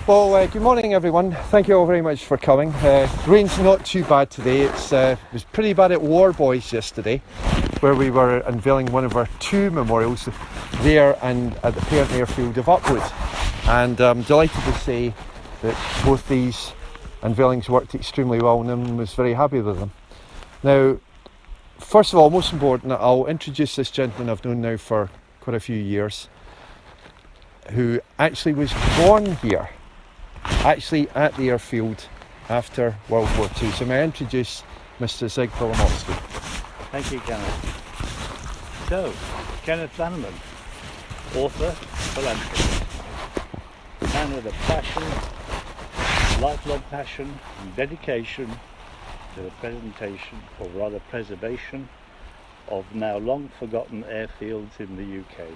Good morning everyone. Thank you all very much for coming. Rain's not too bad today. It was pretty bad at Warboys yesterday, where we were unveiling one of our two memorials there and at the parent airfield of Upwood. And I'm delighted to say that both these unveilings worked extremely well and I was very happy with them. Now, first of all, most important, I'll introduce this gentleman I've known now for quite a few years, who actually was born here, actually at the airfield after World War II. So may I introduce Mr. Zig Wilamowski. Thank you, Kenneth. So, Kenneth Bannerman, author, philanthropist, man with a passion, lifelong passion and dedication to the presentation, or rather preservation, of now long forgotten airfields in the UK.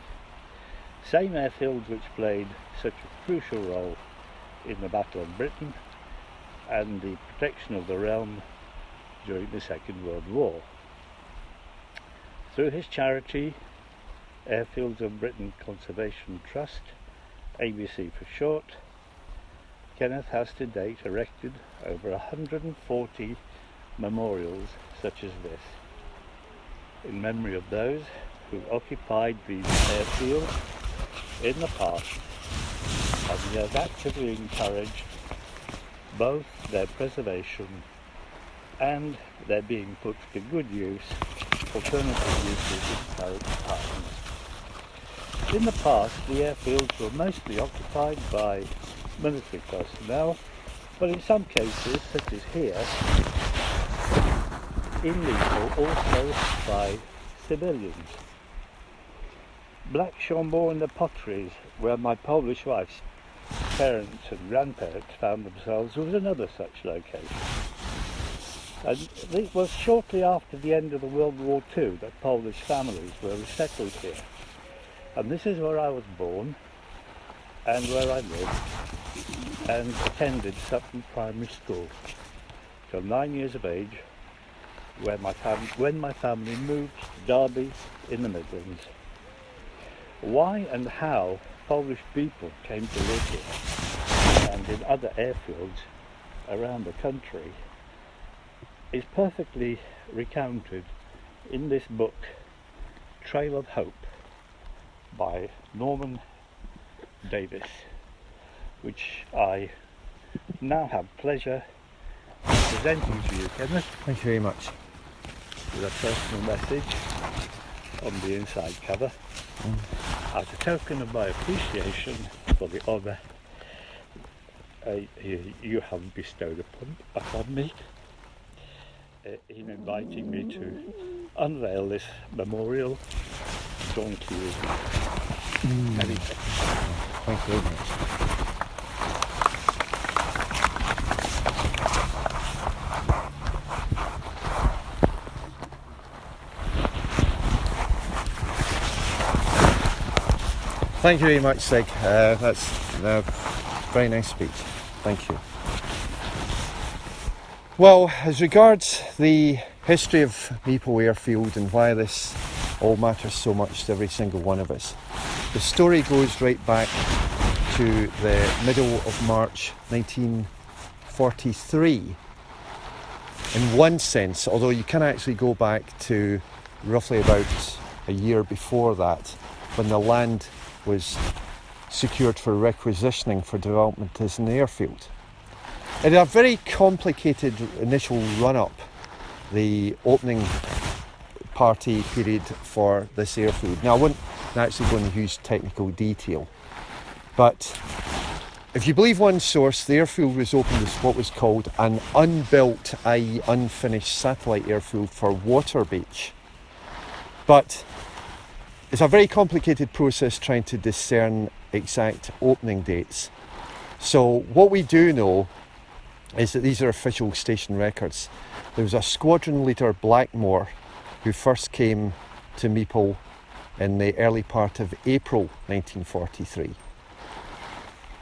Same airfields which played such a crucial role in the Battle of Britain and the protection of the realm during the Second World War. Through his charity, Airfields of Britain Conservation Trust, ABC for short, Kenneth has to date erected over 140 memorials such as this, in memory of those who occupied these airfields in the past, and he has actively encouraged both their preservation and their being put to good use, alternative uses in current times. In the past, the airfields were mostly occupied by military personnel, but in some cases, such as here, in Mepal, also by civilians. Black Chambord in the Potteries, where my Polish wife's parents and grandparents found themselves, was another such location. And it was shortly after the end of the World War II that Polish families were resettled here. And this is where I was born and where I lived and attended Sutton Primary School till 9 years of age, when my family moved to Derby in the Midlands. Why and how Polish people came to live here and in other airfields around the country is perfectly recounted in this book, Trail of Hope, by Norman Davis, which I now have pleasure presenting to you, Kenneth. Thank you very much. With a personal message on the inside cover, as a token of my appreciation for the honour you have bestowed upon me in inviting me to unveil this memorial drawn to you. Many thanks. Thank you very much. Thank you very much, Sig. That's a very nice speech. Thank you. Well, as regards the history of Mepal Airfield and why this all matters so much to every single one of us, the story goes right back to the middle of March 1943. In one sense, although you can actually go back to roughly about a year before that, when the land was secured for requisitioning for development as an airfield. It had a very complicated initial run-up, the opening party period for this airfield. Now, I won't actually go into huge technical detail, but if you believe one source, the airfield was opened as what was called an unbuilt, i.e. unfinished satellite airfield for Waterbeach. But it's a very complicated process trying to discern exact opening dates. So what we do know is that these are official station records. There was a squadron leader, Blackmore, who first came to Mepal in the early part of April 1943.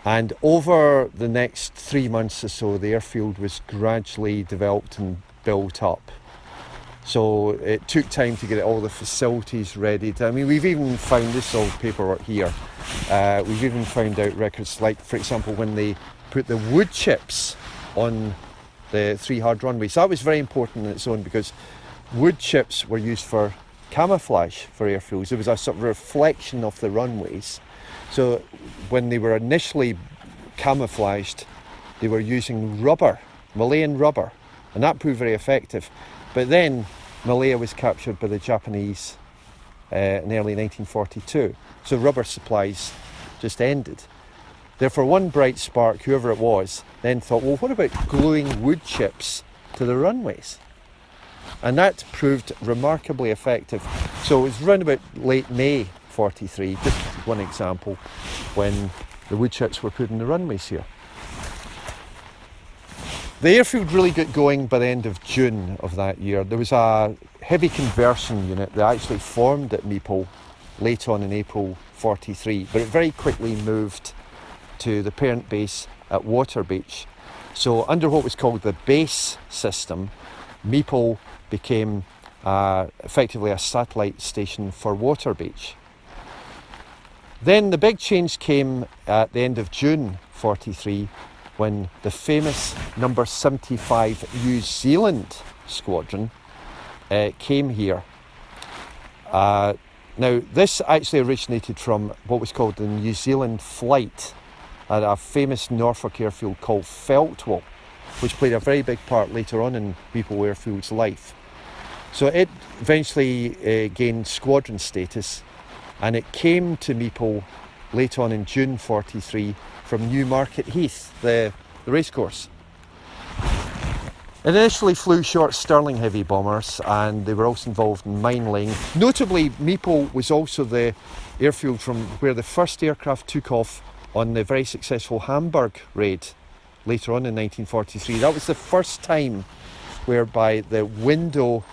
And over the next 3 months or so, the airfield was gradually developed and built up. So it took time to get all the facilities ready. I mean, we've even found this old paperwork here. We've even found out records like, for example, when they put the wood chips on the 3 hard runways. That was very important in its own, because wood chips were used for camouflage for airfields. There was a sort of reflection of the runways. So when they were initially camouflaged, they were using rubber, Malayan rubber, and that proved very effective. But then Malaya was captured by the Japanese in early 1942. So rubber supplies just ended. Therefore, one bright spark, whoever it was, then thought, well, what about gluing wood chips to the runways? And that proved remarkably effective. So it was around about late May 43, just one example, when the wood chips were put in the runways here. The airfield really got going by the end of June of that year. There was a heavy conversion unit that actually formed at Mepal late on in April 43, but it very quickly moved to the parent base at Waterbeach. So under what was called the base system, Mepal became effectively a satellite station for Waterbeach. Then the big change came at the end of June 43, when the famous number 75 New Zealand squadron came here. Now, this actually originated from what was called the New Zealand Flight at a famous Norfolk airfield called Feltwell, which played a very big part later on in Mepal Airfield's life. So it eventually gained squadron status, and it came to Mepal late on in June 43 from Newmarket Heath, the racecourse. It initially flew short Stirling heavy bombers, and they were also involved in mine laying. Notably, Mepal was also the airfield from where the first aircraft took off on the very successful Hamburg raid later on in 1943. That was the first time whereby the window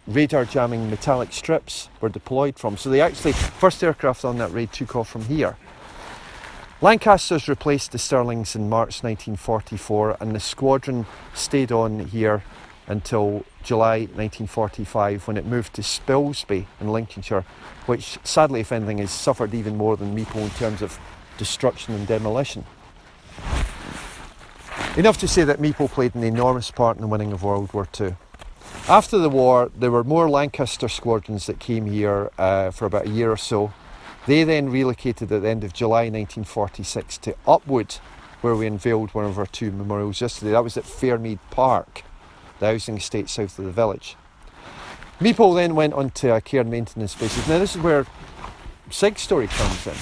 radar jamming metallic strips were deployed from. So they actually, first aircraft on that raid took off from here. Lancasters replaced the Stirlings in March 1944, and the squadron stayed on here until July 1945, when it moved to Spilsby in Lincolnshire, which sadly, if anything, has suffered even more than Mepal in terms of destruction and demolition. Enough to say that Mepal played an enormous part in the winning of World War II. After the war, there were more Lancaster squadrons that came here for about a year or so. They then relocated at the end of July 1946 to Upwood, where we unveiled one of our 2 memorials yesterday. That was at Fairmead Park, the housing estate south of the village. Mepal then went on to care and maintenance bases. Now this is where Sig's story comes in,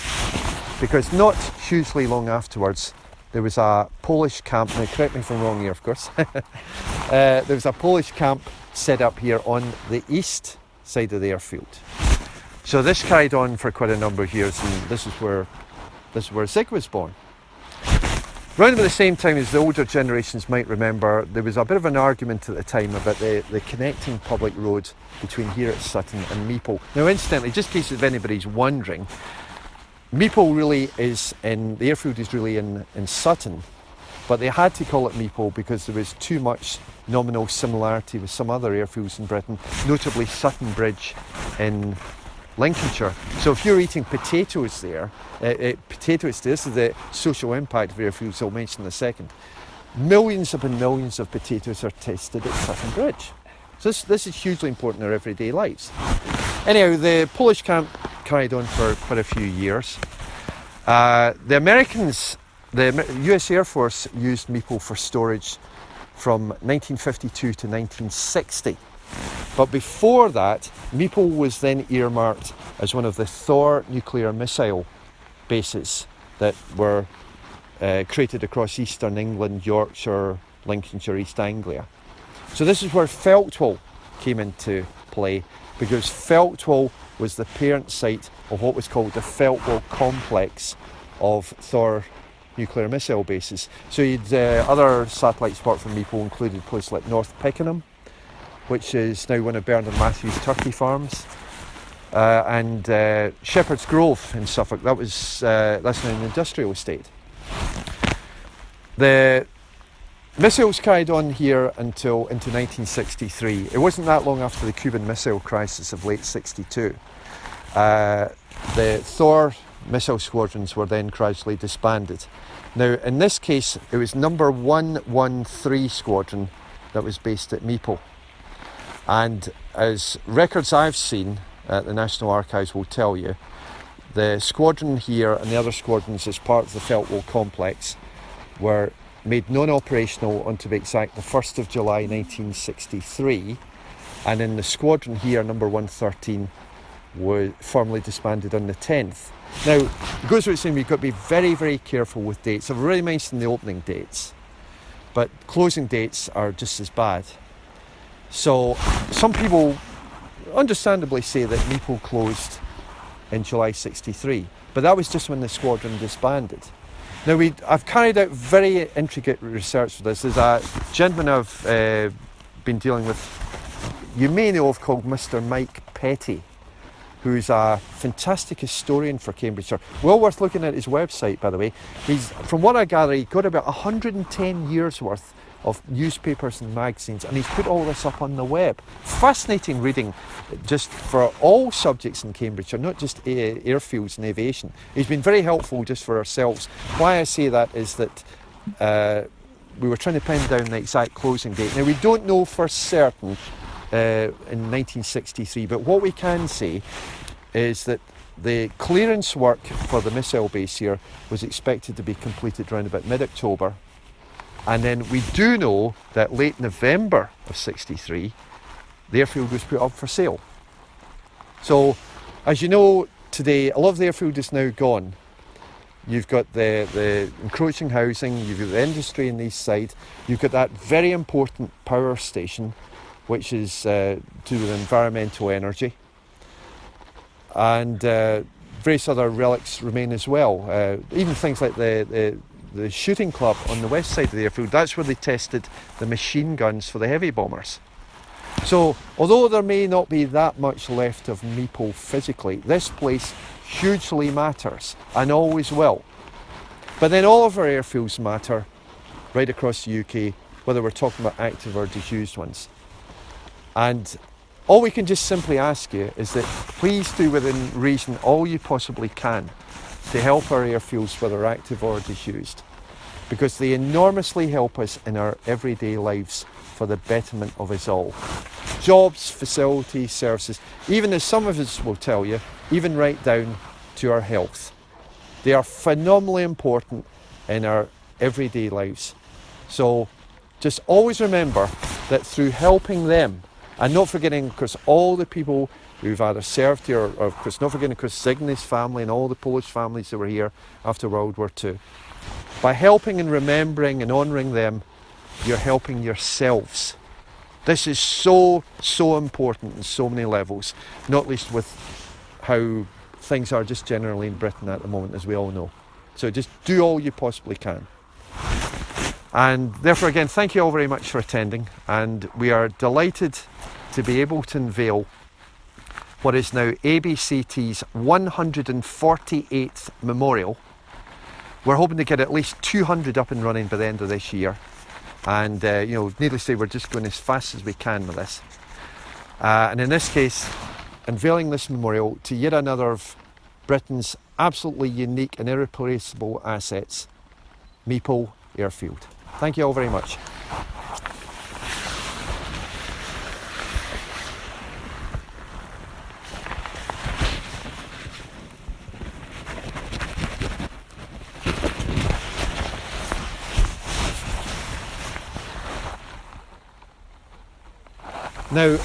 because not hugely long afterwards, there was a Polish camp. Now correct me if I'm wrong here, of course. There was a Polish camp set up here on the east side of the airfield. So this carried on for quite a number of years, and this is where Sig was born. Around about the same time as the older generations might remember, there was a bit of an argument at the time about the connecting public road between here at Sutton and Mepal. Now incidentally, just in case if anybody's wondering, Mepal really is the airfield is really in Sutton, but they had to call it Mepal because there was too much nominal similarity with some other airfields in Britain, notably Sutton Bridge in Lincolnshire. So if you're eating potatoes there, this is the social impact of airfields I'll mention in a second. Millions upon millions of potatoes are tasted at Sutton Bridge. So this is hugely important in our everyday lives. Anyhow, the Polish camp carried on for quite a few years. The Americans, the US Air Force used Mepal for storage from 1952 to 1960. But before that, Mepal was then earmarked as one of the Thor nuclear missile bases that were created across eastern England, Yorkshire, Lincolnshire, East Anglia. So this is where Feltwell came into play, because Feltwell was the parent site of what was called the Feltwell complex of Thor nuclear missile bases. So you'd other satellites apart from Mepal included places like North Pickenham, which is now one of Bernard Matthews' turkey farms, and Shepherd's Grove in Suffolk. That's now an industrial estate. The missiles carried on here until into 1963. It wasn't that long after the Cuban Missile Crisis of late '62. The Thor missile squadrons were then gradually disbanded. Now, in this case, it was number 113 Squadron that was based at Mepal. And as records I've seen at the National Archives will tell you, the squadron here and the other squadrons as part of the Feltwell complex were made non-operational on, to be exact, the 1st of July 1963. And in the squadron here, number 113, was formally disbanded on the 10th. Now, it goes without saying we've got to be very, very careful with dates. I've already mentioned the opening dates, but closing dates are just as bad. So some people understandably say that Mepal closed in July 63, but that was just when the squadron disbanded. Now, I've carried out very intricate research for this. There's a gentleman I've been dealing with, you may know of, called Mr. Mike Petty, who's a fantastic historian for Cambridgeshire. Well worth looking at his website, by the way. From what I gather, he got about 110 years worth of newspapers and magazines, and he's put all this up on the web. Fascinating reading, just for all subjects in Cambridgeshire, not just airfields and aviation. He's been very helpful just for ourselves. Why I say that is that we were trying to pin down the exact closing date. Now, we don't know for certain in 1963, but what we can say is that the clearance work for the missile base here was expected to be completed around about mid-October, and then we do know that late November of 63 the airfield was put up for sale. So, as you know, today a lot of the airfield is now gone. You've got the encroaching housing, you've got the industry on the east side, you've got that very important power station which is to do with environmental energy, and various other relics remain as well. Even things like the shooting club on the west side of the airfield, that's where they tested the machine guns for the heavy bombers. So, although there may not be that much left of Mepal physically, this place hugely matters, and always will. But then all of our airfields matter right across the UK, whether we're talking about active or disused ones. And all we can just simply ask you is that please do within reason all you possibly can to help our airfields, whether active or disused, because they enormously help us in our everyday lives for the betterment of us all. Jobs, facilities, services, even as some of us will tell you, even right down to our health. They are phenomenally important in our everyday lives. So just always remember that through helping them, and not forgetting, of course, all the people who've either served here, or of course, not forgetting, of course, Zygny's family and all the Polish families that were here after World War II. By helping and remembering and honouring them, you're helping yourselves. This is so, so important on so many levels, not least with how things are just generally in Britain at the moment, as we all know. So just do all you possibly can. And therefore, again, thank you all very much for attending, and we are delighted to be able to unveil what is now ABCT's 148th memorial. We're hoping to get at least 200 up and running by the end of this year, and needless to say, we're just going as fast as we can with this. And in this case, unveiling this memorial to yet another of Britain's absolutely unique and irreplaceable assets, Mepal Airfield. Thank you all very much. Now,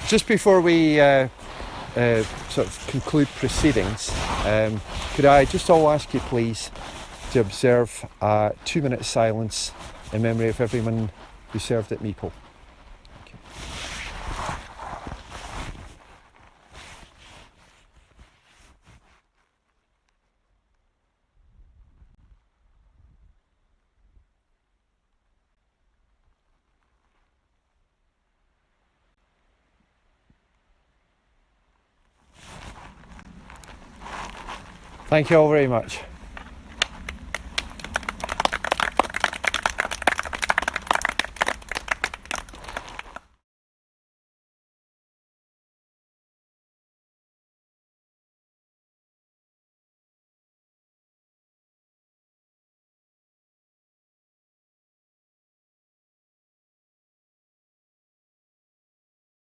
just before we sort of conclude proceedings, could I just all ask you please to observe a 2-minute silence in memory of everyone who served at Mepal. Thank you. Thank you all very much.